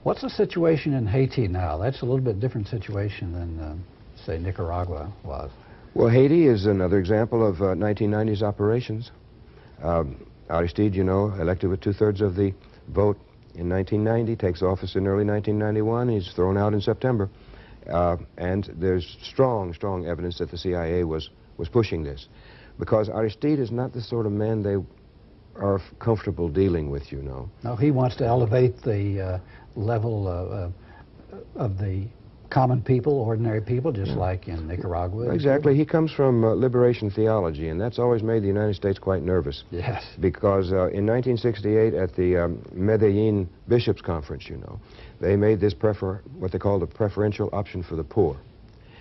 What's the situation in Haiti now? That's a little bit different situation than, say, Nicaragua was. Well, Haiti is another example of 1990s operations. Aristide, you know, elected with 2/3 of the vote in 1990, takes office in early 1991. He's thrown out in September. And there's strong evidence that the CIA was pushing this. Because Aristide is not the sort of man they are comfortable dealing with, you know. No, he wants to elevate the level of the common people, ordinary people, just like in Nicaragua. Exactly. He comes from liberation theology, and that's always made the United States quite nervous. Yes. Because in 1968 at the Medellin Bishops' Conference, you know, they made this what they called a preferential option for the poor.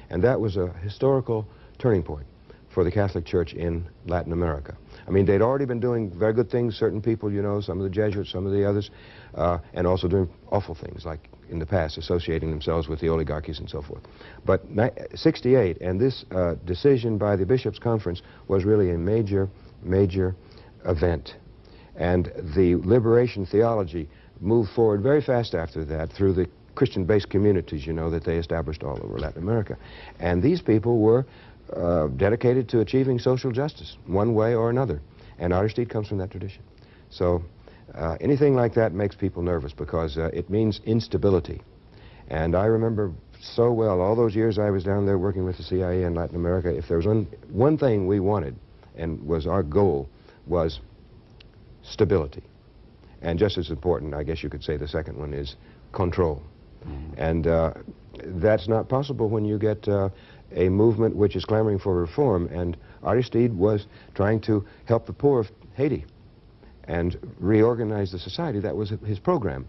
And that was a historical turning point for the Catholic Church in Latin America. I mean, they'd already been doing very good things, certain people, you know, some of the Jesuits, some of the others, and also doing awful things, like in the past, associating themselves with the oligarchies and so forth. But 68, and this decision by the Bishops' Conference was really a major event. And the liberation theology moved forward very fast after that through the Christian-based communities, you know, that they established all over Latin America. And these people were dedicated to achieving social justice, one way or another. And Aristide comes from that tradition. So anything like that makes people nervous because it means instability. And I remember so well, all those years I was down there working with the CIA in Latin America, if there was one thing we wanted and was our goal was stability. And just as important, I guess you could say the second one is control. And that's not possible when you get a movement which is clamoring for reform. And Aristide was trying to help the poor of Haiti and reorganize the society. That was his program,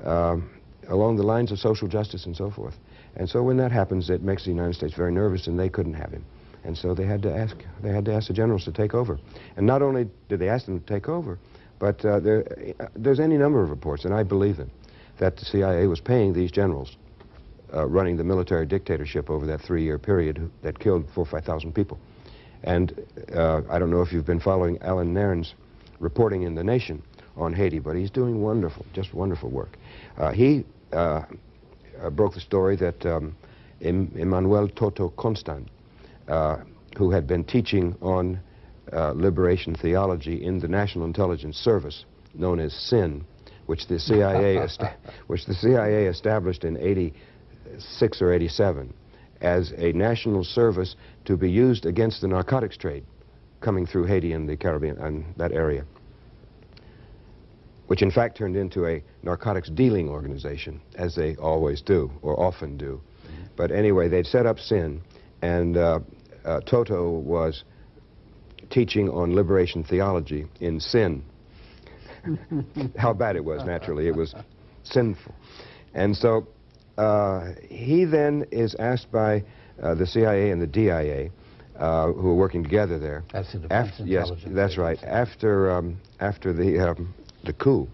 along the lines of social justice and so forth. And so when that happens, it makes the United States very nervous, and they couldn't have him. And so they had to ask the generals to take over. And not only did they ask them to take over, but there's any number of reports, and I believe them, that the CIA was paying these generals running the military dictatorship over that 3-year period that killed 4,000 or 5,000 people. And I don't know if you've been following Alan Nairn's reporting in The Nation on Haiti, but he's doing wonderful, just wonderful work. He broke the story that Emmanuel Toto Constant, who had been teaching on liberation theology in the National Intelligence Service, known as SIN, which the CIA established in 86 or 87 as a national service to be used against the narcotics trade coming through Haiti and the Caribbean and that area, which in fact turned into a narcotics dealing organization, as they always do, or often do. But anyway, they'd set up SIN, and Toto was teaching on liberation theology in sin. How bad it was, naturally. It was sinful. And so he then is asked by the CIA and the DIA, who are working together there. That's the Defense Intelligence. Yes, that's right. After the coup,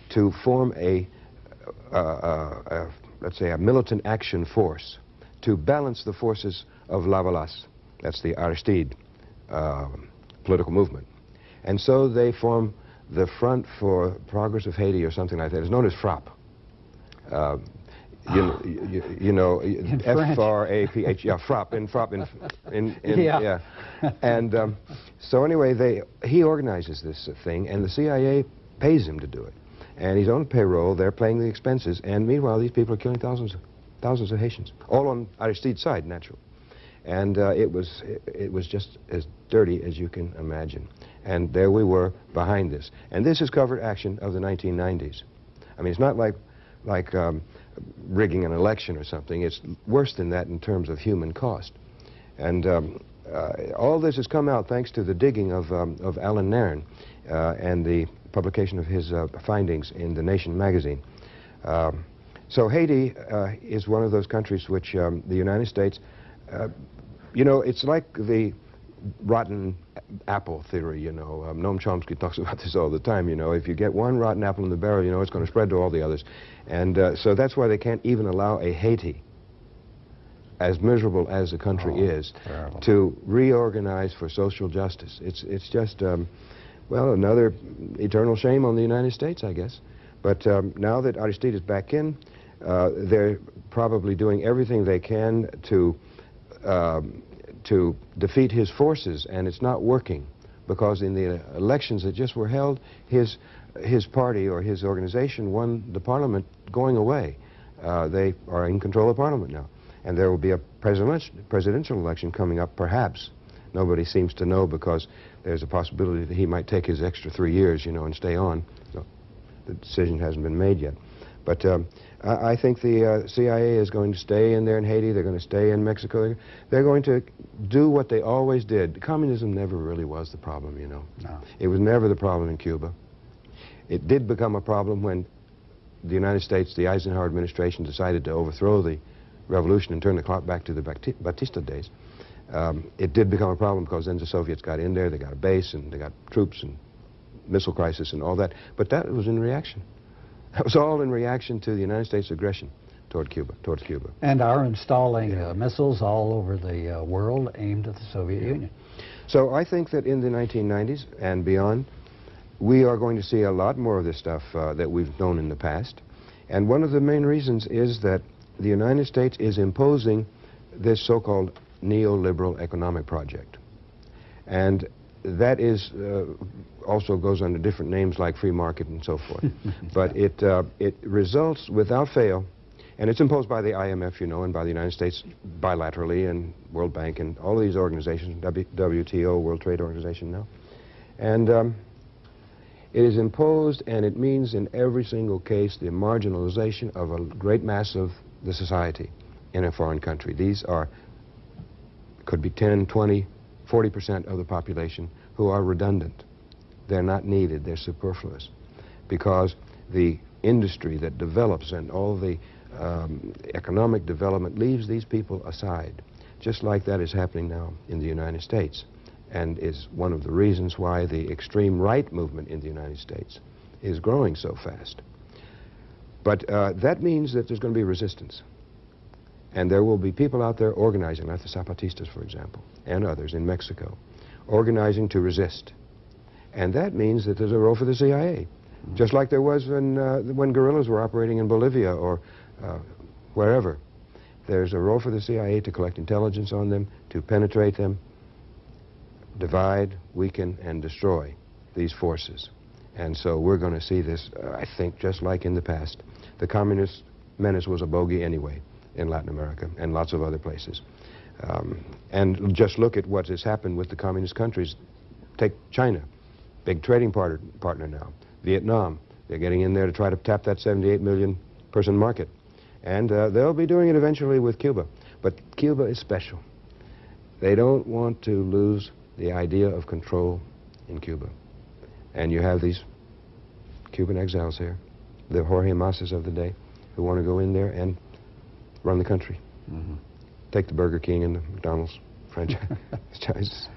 to form let's say, a militant action force to balance the forces of Lavalas. That's the Aristide political movement. And so they form the Front for Progress of Haiti or something like that. It's known as FRAP. You know, F-R-A-P-H, yeah, FRAP, yeah. And so anyway, he organizes this thing, and the CIA pays him to do it. And he's on payroll, they're paying the expenses, and meanwhile these people are killing thousands of Haitians, all on Aristide's side, naturally. And it was just as dirty as you can imagine. And there we were behind this. And this is covert action of the 1990s. I mean, it's not like rigging an election or something. It's worse than that in terms of human cost. And all this has come out thanks to the digging of Alan Nairn and the publication of his findings in The Nation magazine. So Haiti is one of those countries which the United States, you know, it's like the rotten apple theory, you know. Noam Chomsky talks about this all the time, you know. If you get one rotten apple in the barrel, you know, it's going to spread to all the others. And so that's why they can't even allow a Haiti, as miserable as the country is, terrible, to reorganize for social justice. It's just, well, another eternal shame on the United States, I guess. But now that Aristide is back in, they're probably doing everything they can to defeat his forces, and it's not working, because in the elections that just were held, his party or his organization won the parliament going away. They are in control of parliament now, and there will be a presidential election coming up, perhaps. Nobody seems to know, because there's a possibility that he might take his extra 3 years, you know, and stay on. So the decision hasn't been made yet. But I think the CIA is going to stay in there in Haiti. They're going to stay in Mexico. They're going to do what they always did. Communism never really was the problem, you know. No. It was never the problem in Cuba. It did become a problem when the United States, the Eisenhower administration, decided to overthrow the revolution and turn the clock back to the Batista days. It did become a problem because then the Soviets got in there, they got a base, and they got troops and missile crisis and all that. But that was in reaction. That was all in reaction to the United States' aggression towards Cuba. And our installing missiles all over the world aimed at the Soviet Union. So I think that in the 1990s and beyond, we are going to see a lot more of this stuff that we've known in the past. And one of the main reasons is that the United States is imposing this so-called neoliberal economic project. And that is also goes under different names like free market and so forth. But it results without fail, and it's imposed by the IMF, you know, and by the United States bilaterally, and World Bank and all of these organizations, WTO, World Trade Organization now. And it is imposed, and it means in every single case the marginalization of a great mass of the society in a foreign country. These are, could be 10, 20, 40% of the population who are redundant. They're not needed, they're superfluous, because the industry that develops and all the economic development leaves these people aside, just like that is happening now in the United States, and is one of the reasons why the extreme right movement in the United States is growing so fast. But that means that there's going to be resistance. And there will be people out there organizing, like the Zapatistas, for example, and others in Mexico, organizing to resist. And that means that there's a role for the CIA, just like there was when guerrillas were operating in Bolivia or wherever. There's a role for the CIA to collect intelligence on them, to penetrate them, divide, weaken, and destroy these forces. And so we're going to see this, I think, just like in the past. The communist menace was a bogey anyway in Latin America and lots of other places. And just look at what has happened with the communist countries. Take China, big trading partner now. Vietnam, they're getting in there to try to tap that 78 million person market. And they'll be doing it eventually with Cuba. But Cuba is special. They don't want to lose the idea of control in Cuba. And you have these Cuban exiles here, the Jorge Masas of the day, who want to go in there and run the country. Take the Burger King and the McDonald's franchises.